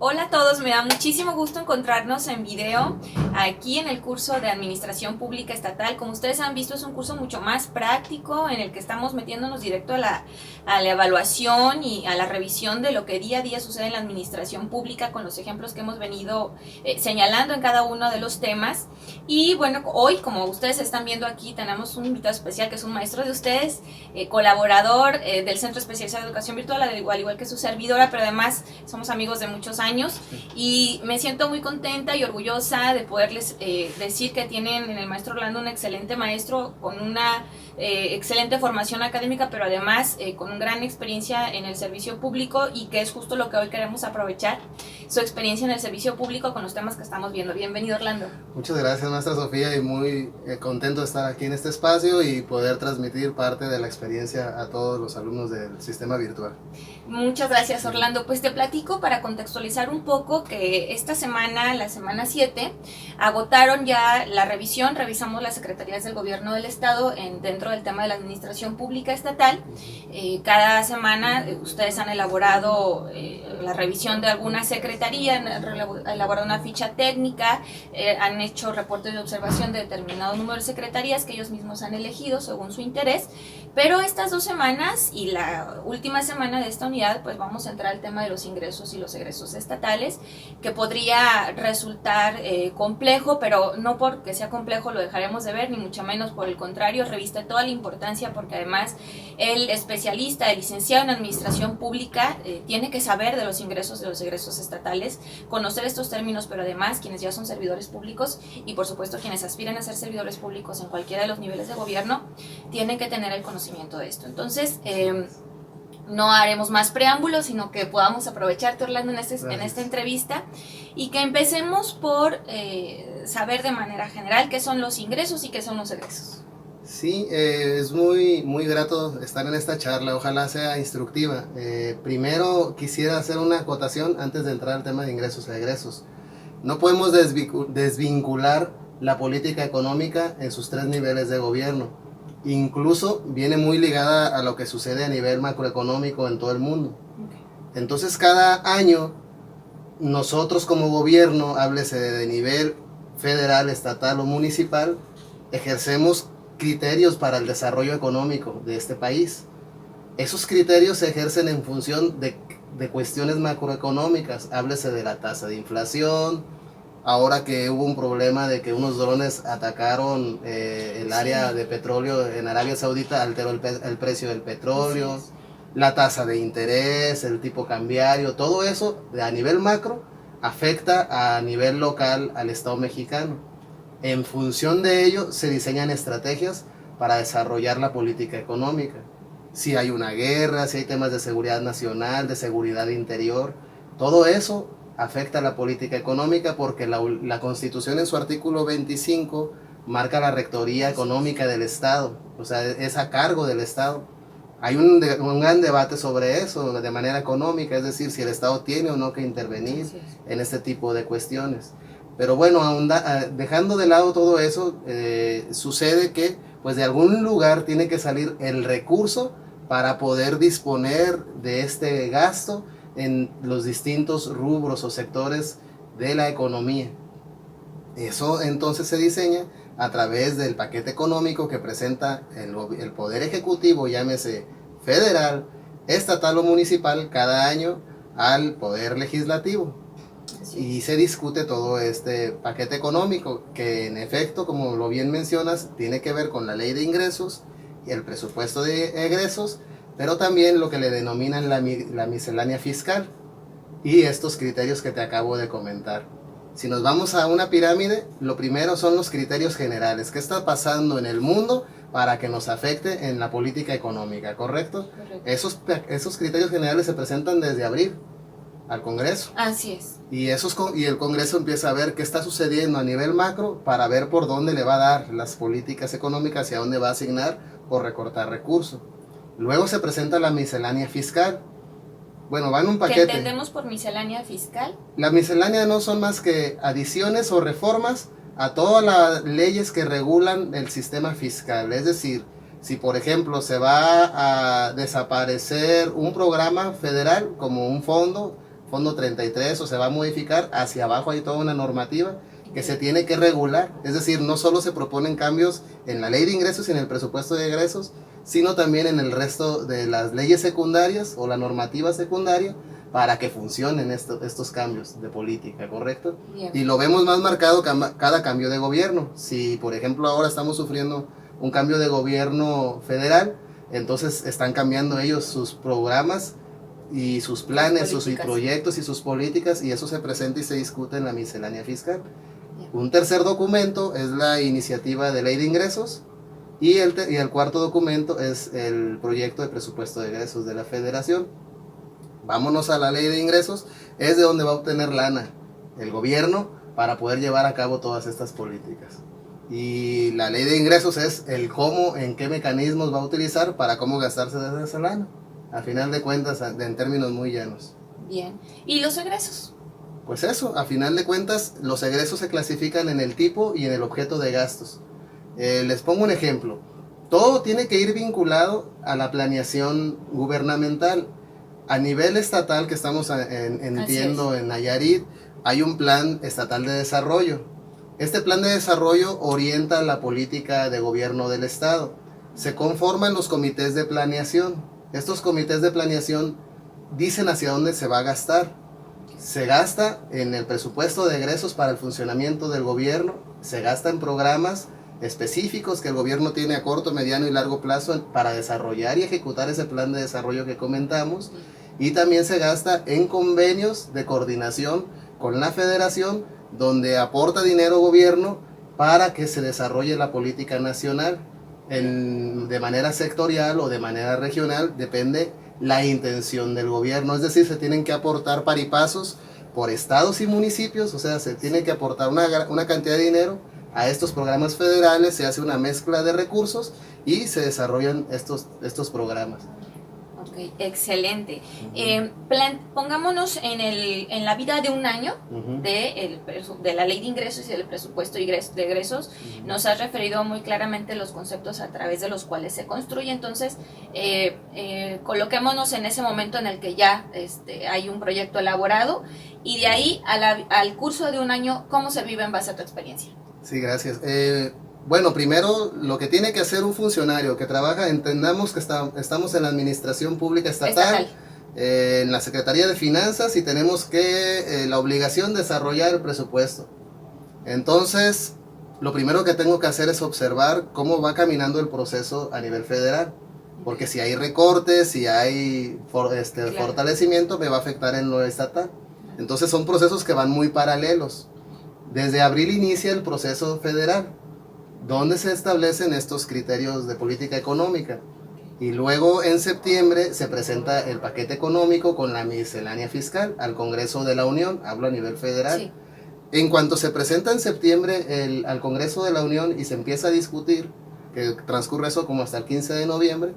Hola a todos, me da muchísimo gusto encontrarnos en video aquí en el curso de Administración Pública Estatal. Como ustedes han visto, es un curso mucho más práctico en el que estamos metiéndonos directo a la evaluación y a la revisión de lo que día a día sucede en la administración pública con los ejemplos que hemos venido señalando en cada uno de los temas. Y bueno, hoy, como ustedes están viendo aquí, tenemos un invitado especial que es un maestro de ustedes, colaborador del Centro Especializado de Educación Virtual, al igual que su servidora, pero además somos amigos de muchos años y me siento muy contenta y orgullosa de poderles decir que tienen en el maestro Orlando un excelente maestro con una excelente formación académica, pero además con una gran experiencia en el servicio público, y que es justo lo que hoy queremos aprovechar, su experiencia en el servicio público con los temas que estamos viendo. Bienvenido, Orlando. Muchas gracias, maestra Sofía, y muy contento de estar aquí en este espacio y poder transmitir parte de la experiencia a todos los alumnos del sistema virtual. Muchas gracias, Orlando. Pues te platico para contextualizar un poco que esta semana, la semana 7, agotaron ya la revisión. Revisamos las secretarías del gobierno del estado dentro del tema de la administración pública estatal. Cada semana ustedes han elaborado la revisión de alguna secretaría, han elaborado una ficha técnica, han hecho reportes de observación de determinado número de secretarías que ellos mismos han elegido según su interés. Pero estas 2 semanas y la última semana de esta unidad, pues vamos a entrar al tema de los ingresos y los egresos estatales, que podría resultar complejo, pero no porque sea complejo lo dejaremos de ver, ni mucho menos, por el contrario, reviste toda la importancia, porque además el especialista, el licenciado en administración pública, tiene que saber de los ingresos y los egresos estatales, conocer estos términos, pero además quienes ya son servidores públicos y por supuesto quienes aspiran a ser servidores públicos en cualquiera de los niveles de gobierno, tienen que tener el conocimiento de esto. Entonces, no haremos más preámbulos, sino que podamos aprovecharte, Orlando, en esta entrevista, y que empecemos por saber de manera general qué son los ingresos y qué son los egresos. Sí, es muy grato estar en esta charla, ojalá sea instructiva. Primero quisiera hacer una acotación antes de entrar al tema de ingresos e egresos. No podemos desvincular la política económica en sus 3 niveles de gobierno. Incluso viene muy ligada a lo que sucede a nivel macroeconómico en todo el mundo. Entonces, cada año nosotros como gobierno, háblese de nivel federal, estatal o municipal, ejercemos criterios para el desarrollo económico de este país. Esos criterios se ejercen en función de cuestiones macroeconómicas, háblese de la tasa de inflación. Ahora que hubo un problema de que unos drones atacaron el área de petróleo en Arabia Saudita, alteró el precio del petróleo, la tasa de interés, el tipo cambiario, todo eso a nivel macro afecta a nivel local al Estado mexicano. En función de ello se diseñan estrategias para desarrollar la política económica. Si hay una guerra, si hay temas de seguridad nacional, de seguridad interior, todo eso afecta a la política económica, porque la Constitución en su artículo 25 marca la rectoría económica del Estado, o sea, es a cargo del Estado. Hay un gran debate sobre eso de manera económica, es decir, si el Estado tiene o no que intervenir en este tipo de cuestiones. Pero bueno, dejando de lado todo eso, sucede que pues de algún lugar tiene que salir el recurso para poder disponer de este gasto en los distintos rubros o sectores de la economía. Eso entonces se diseña a través del paquete económico que presenta el Poder Ejecutivo, llámese federal, estatal o municipal, cada año al Poder Legislativo. Y se discute todo este paquete económico, que en efecto, como lo bien mencionas, tiene que ver con la ley de ingresos y el presupuesto de egresos, pero también lo que le denominan la miscelánea fiscal y estos criterios que te acabo de comentar. Si nos vamos a una pirámide, lo primero son los criterios generales. ¿Qué está pasando en el mundo para que nos afecte en la política económica? ¿Correcto? Correcto. Esos criterios generales se presentan desde abril al Congreso. Así es. Y el Congreso empieza a ver qué está sucediendo a nivel macro para ver por dónde le va a dar las políticas económicas y a dónde va a asignar o recortar recursos. Luego se presenta la miscelánea fiscal. Bueno, va en un paquete. ¿Qué entendemos por miscelánea fiscal? La miscelánea no son más que adiciones o reformas a todas las leyes que regulan el sistema fiscal. Es decir, si por ejemplo se va a desaparecer un programa federal como un fondo fondo 33 o se va a modificar, hacia abajo hay toda una normativa que se tiene que regular. Es decir, no solo se proponen cambios en la ley de ingresos y en el presupuesto de egresos, sino también en el resto de las leyes secundarias o la normativa secundaria para que funcionen estos cambios de política, ¿correcto? Bien. Y lo vemos más marcado cada cambio de gobierno. Si, por ejemplo, ahora estamos sufriendo un cambio de gobierno federal, entonces están cambiando ellos sus programas y sus planes, sus proyectos y sus políticas, y eso se presenta y se discute en la miscelánea fiscal. Un tercer documento es la iniciativa de ley de ingresos, y el cuarto documento es el proyecto de presupuesto de egresos de la federación. Vámonos a la ley de ingresos, es de donde va a obtener lana el gobierno para poder llevar a cabo todas estas políticas. Y la ley de ingresos es el cómo, en qué mecanismos va a utilizar para cómo gastarse de esa lana. A final de cuentas, en términos muy llanos. Bien. ¿Y los egresos? Pues eso, a final de cuentas, los egresos se clasifican en el tipo y en el objeto de gastos. Les pongo un ejemplo. Todo tiene que ir vinculado a la planeación gubernamental. A nivel estatal, que estamos entiendo en Nayarit, hay un plan estatal de desarrollo. Este plan de desarrollo orienta la política de gobierno del estado. Se conforman los comités de planeación. Estos comités de planeación dicen hacia dónde se va a gastar. Se gasta en el presupuesto de egresos para el funcionamiento del gobierno, se gasta en programas específicos que el gobierno tiene a corto, mediano y largo plazo para desarrollar y ejecutar ese plan de desarrollo que comentamos, y también se gasta en convenios de coordinación con la federación, donde aporta dinero gobierno para que se desarrolle la política nacional de manera sectorial o de manera regional, depende la intención del gobierno. Es decir, se tienen que aportar paripasos por estados y municipios, o sea, se tiene que aportar una cantidad de dinero a estos programas federales, se hace una mezcla de recursos y se desarrollan estos programas. Ok, excelente. Pongámonos en la vida de un año de la ley de ingresos y del presupuesto de egresos. Nos has referido muy claramente los conceptos a través de los cuales se construye. Entonces, coloquémonos en ese momento en el que ya hay un proyecto elaborado, y de ahí al curso de un año, ¿cómo se vive en base a tu experiencia? Sí, gracias. Bueno, primero, lo que tiene que hacer un funcionario que trabaja, entendamos que estamos en la administración pública estatal. En la Secretaría de Finanzas, y tenemos la obligación de desarrollar el presupuesto. Entonces, lo primero que tengo que hacer es observar cómo va caminando el proceso a nivel federal. Porque si hay recortes, si hay fortalecimiento, me va a afectar en lo estatal. Entonces son procesos que van muy paralelos. Desde abril inicia el proceso federal, donde se establecen estos criterios de política económica. Y luego en septiembre se presenta el paquete económico con la miscelánea fiscal al Congreso de la Unión, hablo a nivel federal. Sí. En cuanto se presenta en septiembre al Congreso de la Unión y se empieza a discutir, que transcurre eso como hasta el 15 de noviembre,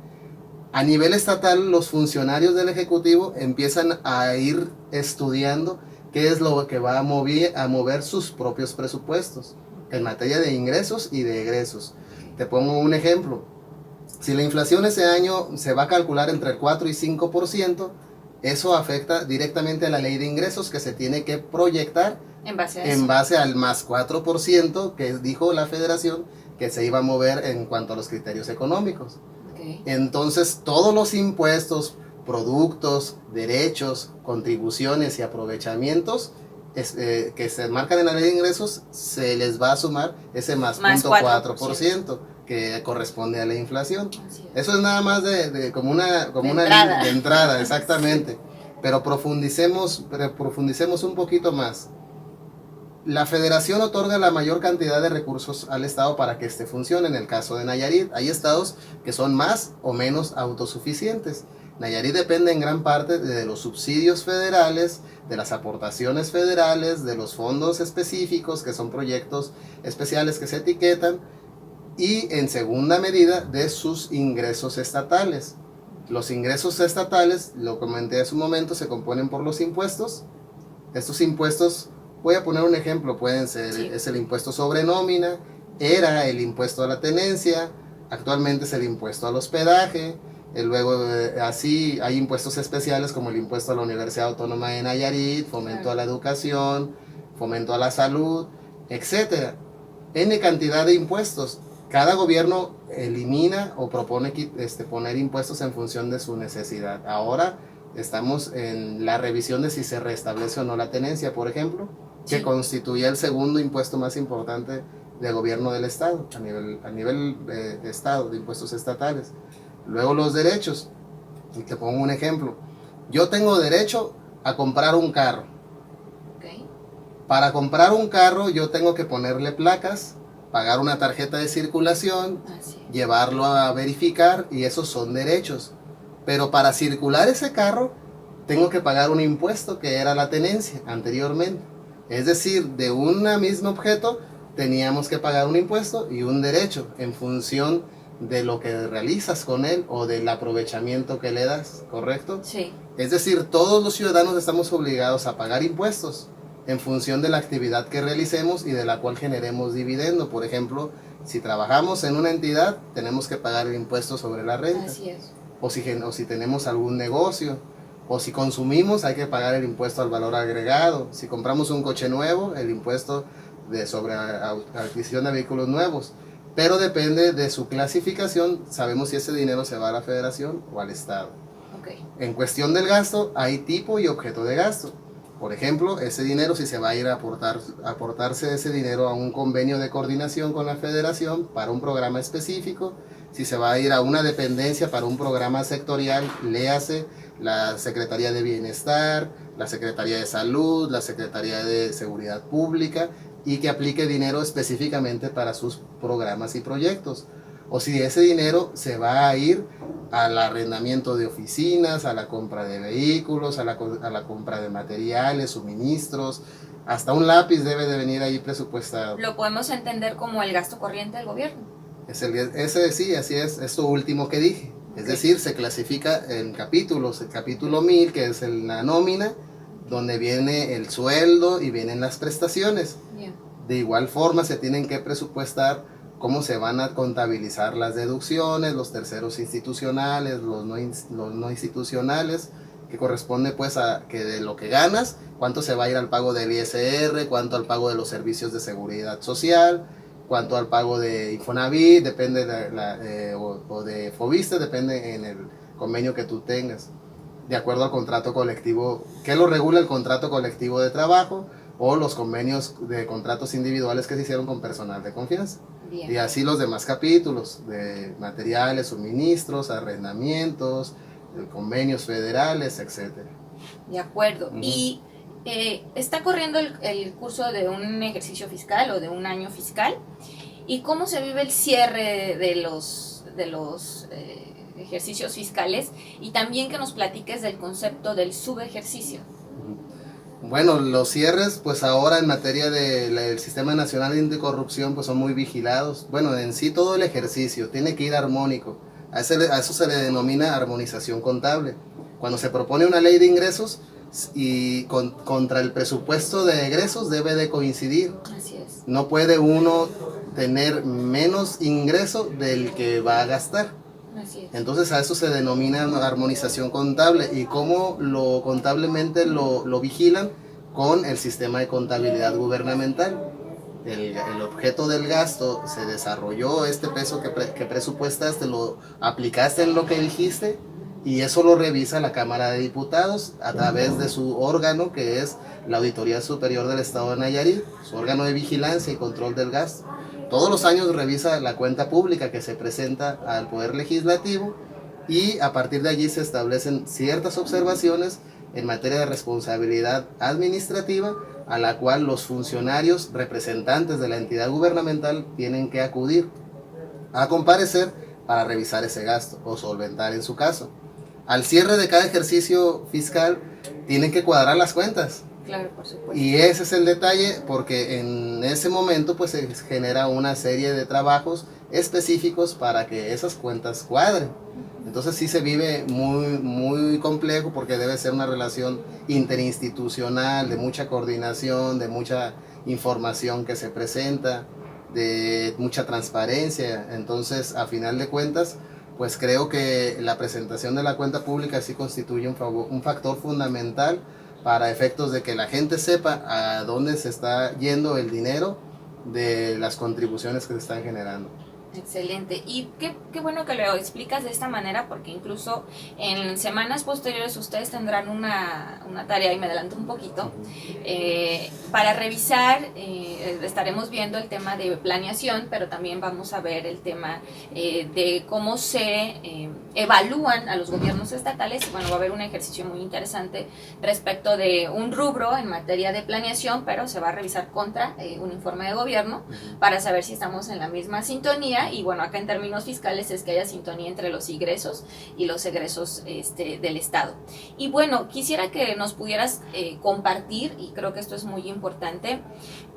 a nivel estatal los funcionarios del Ejecutivo empiezan a ir estudiando qué es lo que va a mover sus propios presupuestos en materia de ingresos y de egresos. Te pongo un ejemplo. Si la inflación ese año se va a calcular entre el 4 y 5%, eso afecta directamente a la ley de ingresos, que se tiene que proyectar en base al más 4% que dijo la federación que se iba a mover en cuanto a los criterios económicos. Okay. Entonces, todos los impuestos, productos, derechos, contribuciones y aprovechamientos que se marcan en la ley de ingresos, se les va a sumar ese más 0.4% que corresponde a la inflación. Eso es nada más como una entrada. De entrada, exactamente. Pero profundicemos un poquito más. La federación otorga la mayor cantidad de recursos al estado para que funcione. En el caso de Nayarit, hay estados que son más o menos autosuficientes. Nayarit depende en gran parte de los subsidios federales, de las aportaciones federales, de los fondos específicos, que son proyectos especiales que se etiquetan, y en segunda medida de sus ingresos estatales. Los ingresos estatales, lo comenté hace un momento, se componen por los impuestos. Estos impuestos, voy a poner un ejemplo, pueden ser, sí, es el impuesto sobre nómina, era el impuesto a la tenencia, actualmente es el impuesto al hospedaje, Luego, así hay impuestos especiales como el impuesto a la Universidad Autónoma de Nayarit, fomento a la educación, fomento a la salud, etcétera. N cantidad de impuestos. Cada gobierno elimina o propone poner impuestos en función de su necesidad. Ahora estamos en la revisión de si se restablece o no la tenencia, por ejemplo, que constituye el segundo impuesto más importante del gobierno del Estado, a nivel de Estado, de impuestos estatales. Luego los derechos. Y te pongo un ejemplo. Yo tengo derecho a comprar un carro. Okay. Para comprar un carro yo tengo que ponerle placas, pagar una tarjeta de circulación, llevarlo a verificar, y esos son derechos. Pero para circular ese carro tengo que pagar un impuesto que era la tenencia anteriormente. Es decir, de un mismo objeto teníamos que pagar un impuesto y un derecho en función de lo que realizas con él o del aprovechamiento que le das, ¿correcto? Sí. Es decir, todos los ciudadanos estamos obligados a pagar impuestos en función de la actividad que realicemos y de la cual generemos dividendo. Por ejemplo, si trabajamos en una entidad, tenemos que pagar el impuesto sobre la renta. Así es. O si tenemos algún negocio, o si consumimos, hay que pagar el impuesto al valor agregado. Si compramos un coche nuevo, el impuesto sobre adquisición de vehículos nuevos. Pero depende de su clasificación, sabemos si ese dinero se va a la federación o al estado. Okay. En cuestión del gasto, hay tipo y objeto de gasto. Por ejemplo, ese dinero, si se va a ir a aportarse ese dinero a un convenio de coordinación con la federación para un programa específico, si se va a ir a una dependencia para un programa sectorial, léase la Secretaría de Bienestar, la Secretaría de Salud, la Secretaría de Seguridad Pública, y que aplique dinero específicamente para sus programas y proyectos. O si ese dinero se va a ir al arrendamiento de oficinas, a la compra de vehículos, a la compra de materiales, suministros, hasta un lápiz debe de venir ahí presupuestado. Lo podemos entender como el gasto corriente del gobierno. Ese sí, así es lo último que dije. Okay. Es decir, se clasifica en capítulos. El capítulo 1000, que es la nómina, donde viene el sueldo y vienen las prestaciones. Yeah. De igual forma se tienen que presupuestar cómo se van a contabilizar las deducciones, los terceros institucionales, los no institucionales, que corresponde pues a que de lo que ganas, cuánto se va a ir al pago del ISR, cuánto al pago de los servicios de seguridad social, cuánto al pago de Infonavit, depende o de Fobiste, depende en el convenio que tú tengas, de acuerdo al contrato colectivo, que lo regula el contrato colectivo de trabajo o los convenios de contratos individuales que se hicieron con personal de confianza. Bien. Y así los demás capítulos de materiales, suministros, arrendamientos, convenios federales, etc. De acuerdo. Y está corriendo el curso de un ejercicio fiscal o de un año fiscal. ¿Y cómo se vive el cierre de los ejercicios fiscales? Y también que nos platiques del concepto del subejercicio. Bueno, los cierres, pues ahora en materia del Sistema Nacional Anticorrupción, pues son muy vigilados. Bueno, en sí todo el ejercicio tiene que ir armónico. A eso se le denomina armonización contable. Cuando se propone una ley de ingresos y contra el presupuesto de egresos debe de coincidir. Así es. No puede uno tener menos ingreso del que va a gastar. Así es. Entonces a eso se denomina armonización contable. ¿Y cómo contablemente lo vigilan? Con el sistema de contabilidad gubernamental. El objeto del gasto se desarrolló, este peso que presupuestaste, lo aplicaste en lo que dijiste, y eso lo revisa la Cámara de Diputados a través de su órgano, que es la Auditoría Superior del Estado de Nayarit, su órgano de vigilancia y control del gasto. Todos los años revisa la cuenta pública que se presenta al Poder Legislativo, y a partir de allí se establecen ciertas observaciones en materia de responsabilidad administrativa, a la cual los funcionarios representantes de la entidad gubernamental tienen que acudir a comparecer para revisar ese gasto o solventar en su caso. Al cierre de cada ejercicio fiscal tienen que cuadrar las cuentas. Claro, por supuesto. Y ese es el detalle, porque en ese momento pues se genera una serie de trabajos específicos para que esas cuentas cuadren. Entonces sí se vive muy, muy complejo, porque debe ser una relación interinstitucional, de mucha coordinación, de mucha información que se presenta, de mucha transparencia. Entonces, a final de cuentas, pues creo que la presentación de la cuenta pública sí constituye un factor fundamental para efectos de que la gente sepa a dónde se está yendo el dinero de las contribuciones que se están generando. Excelente. Y qué bueno que lo explicas de esta manera, porque incluso en semanas posteriores ustedes tendrán una tarea, y me adelanto un poquito, para revisar. Estaremos viendo el tema de planeación, pero también vamos a ver el tema de cómo se evalúan a los gobiernos estatales. Bueno, va a haber un ejercicio muy interesante respecto de un rubro en materia de planeación, pero se va a revisar contra un informe de gobierno para saber si estamos en la misma sintonía. Y bueno, acá en términos fiscales es que haya sintonía entre los ingresos y los egresos del Estado. Y bueno, quisiera que nos pudieras compartir, y creo que esto es muy importante,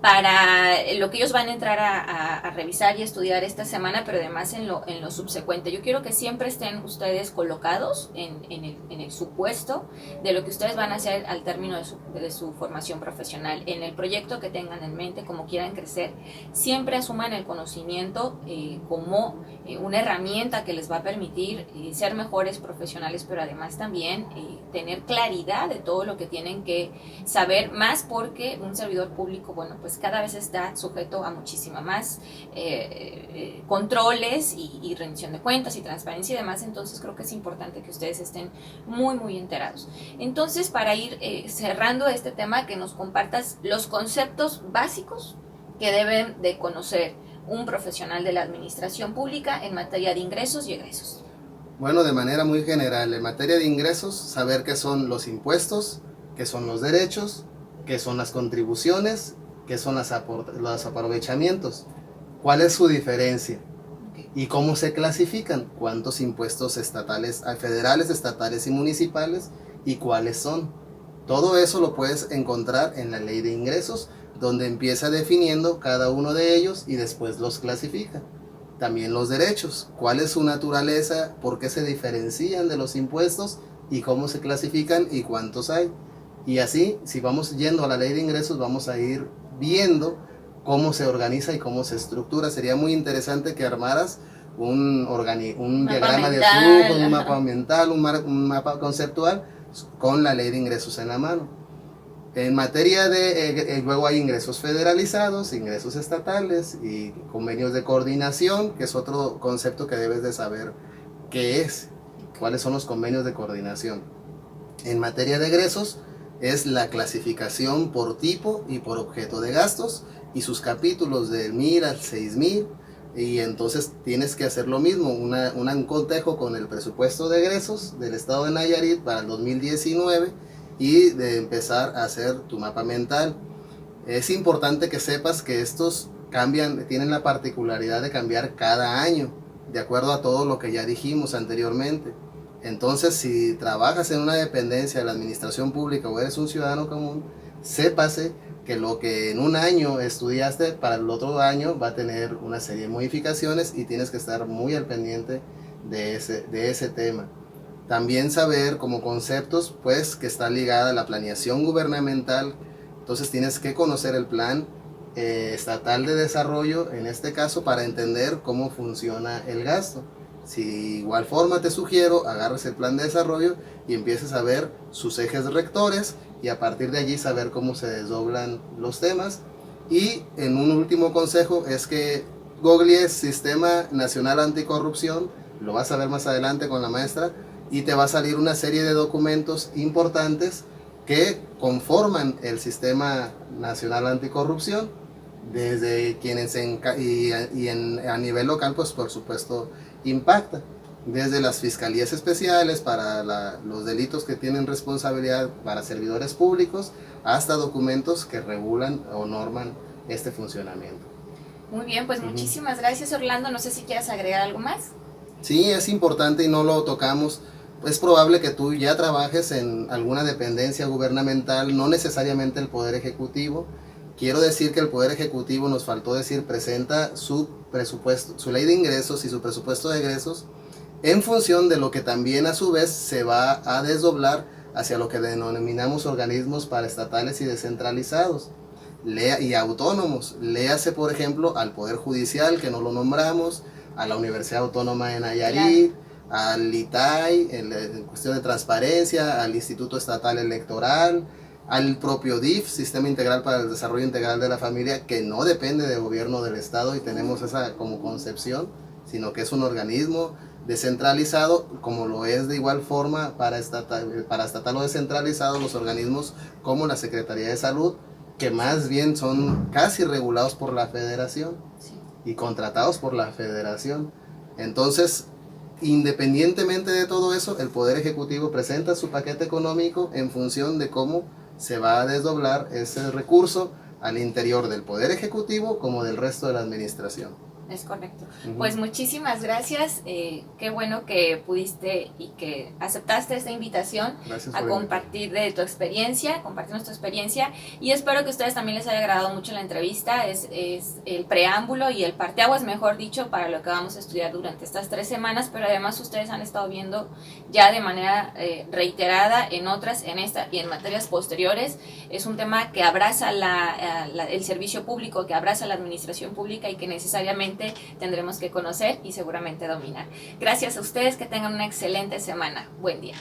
para lo que ellos van a entrar a revisar y estudiar esta semana, pero además en lo subsecuente. Yo quiero que siempre estén ustedes colocados en el supuesto de lo que ustedes van a hacer al término de su formación profesional. En el proyecto que tengan en mente, como quieran crecer, siempre asuman el conocimiento como una herramienta que les va a permitir ser mejores profesionales, pero además también tener claridad de todo lo que tienen que saber, más porque un servidor público, bueno, pues cada vez está sujeto a muchísima más controles y rendición de cuentas y transparencia y demás. Entonces creo que es importante que ustedes estén muy enterados. Entonces, para ir cerrando este tema, que nos compartas los conceptos básicos que deben de conocer un profesional de la administración pública en materia de ingresos y egresos. Bueno, de manera muy general, en materia de ingresos, saber qué son los impuestos, qué son los derechos, qué son las contribuciones, qué son los aprovechamientos, cuál es su diferencia y cómo se clasifican, cuántos impuestos estatales, federales, estatales y municipales, y cuáles son. Todo eso lo puedes encontrar en la ley de ingresos, donde empieza definiendo cada uno de ellos y después los clasifica. También los derechos, cuál es su naturaleza, por qué se diferencian de los impuestos y cómo se clasifican y cuántos hay. Y así, si vamos yendo a la ley de ingresos, vamos a ir viendo cómo se organiza y cómo se estructura. Sería muy interesante que armaras un diagrama de flujo, un mapa mental, un mapa conceptual con la ley de ingresos en la mano. En materia de, luego hay ingresos federalizados, ingresos estatales y convenios de coordinación, que es otro concepto que debes de saber qué es, cuáles son los convenios de coordinación. En materia de egresos es la clasificación por tipo y por objeto de gastos y sus capítulos del 1000 al 6000, y entonces tienes que hacer lo mismo, un cotejo con el presupuesto de egresos del estado de Nayarit para el 2019 y de empezar a hacer tu mapa mental. Es importante que sepas que estos cambian, tienen la particularidad de cambiar cada año, de acuerdo a todo lo que ya dijimos anteriormente. Entonces, si trabajas en una dependencia de la administración pública o eres un ciudadano común, sépase que lo que en un año estudiaste, para el otro año va a tener una serie de modificaciones y tienes que estar muy al pendiente de ese tema. También saber como conceptos, pues, que está ligada a la planeación gubernamental. Entonces tienes que conocer el plan estatal de desarrollo, en este caso, para entender cómo funciona el gasto. Si igual forma te sugiero, agarres el plan de desarrollo y empieces a ver sus ejes rectores y a partir de allí saber cómo se desdoblan los temas. Y en un último consejo es que googlees Sistema Nacional Anticorrupción, lo vas a ver más adelante con la maestra, y te va a salir una serie de documentos importantes que conforman el Sistema Nacional Anticorrupción, desde quienes a nivel local, pues por supuesto impacta, desde las fiscalías especiales para los delitos que tienen responsabilidad para servidores públicos, hasta documentos que regulan o norman este funcionamiento. Muy bien, pues muchísimas gracias, Orlando. No sé si quieras agregar algo más. Sí, es importante y no lo tocamos. Es probable que tú ya trabajes en alguna dependencia gubernamental, no necesariamente el Poder Ejecutivo. Quiero decir que el Poder Ejecutivo, nos faltó decir, presenta su presupuesto, su ley de ingresos y su presupuesto de egresos en función de lo que también a su vez se va a desdoblar hacia lo que denominamos organismos paraestatales y descentralizados y autónomos. Léase, por ejemplo, al Poder Judicial, que no lo nombramos, a la Universidad Autónoma de Nayarit, al ITAI en cuestión de transparencia, al Instituto Estatal Electoral, al propio DIF, Sistema Integral para el Desarrollo Integral de la Familia, que no depende del gobierno del estado y tenemos esa como concepción, sino que es un organismo descentralizado, como lo es de igual forma para estatal o descentralizado los organismos como la Secretaría de Salud, que más bien son casi regulados por la federación y contratados por la federación. Entonces, independientemente de todo eso, el Poder Ejecutivo presenta su paquete económico en función de cómo se va a desdoblar ese recurso al interior del Poder Ejecutivo como del resto de la administración. Es correcto. Pues muchísimas gracias. Qué bueno que pudiste y que aceptaste esta invitación a compartir de tu experiencia, compartirnos tu experiencia, y espero que a ustedes también les haya agradado mucho la entrevista. Es el preámbulo y el parteaguas, mejor dicho, para lo que vamos a estudiar durante estas 3 semanas, pero además ustedes han estado viendo ya de manera reiterada en otras, en esta y en materias posteriores. Es un tema que abraza el servicio público, que abraza la administración pública y que necesariamente tendremos que conocer y seguramente dominar. Gracias a ustedes, que tengan una excelente semana. Buen día.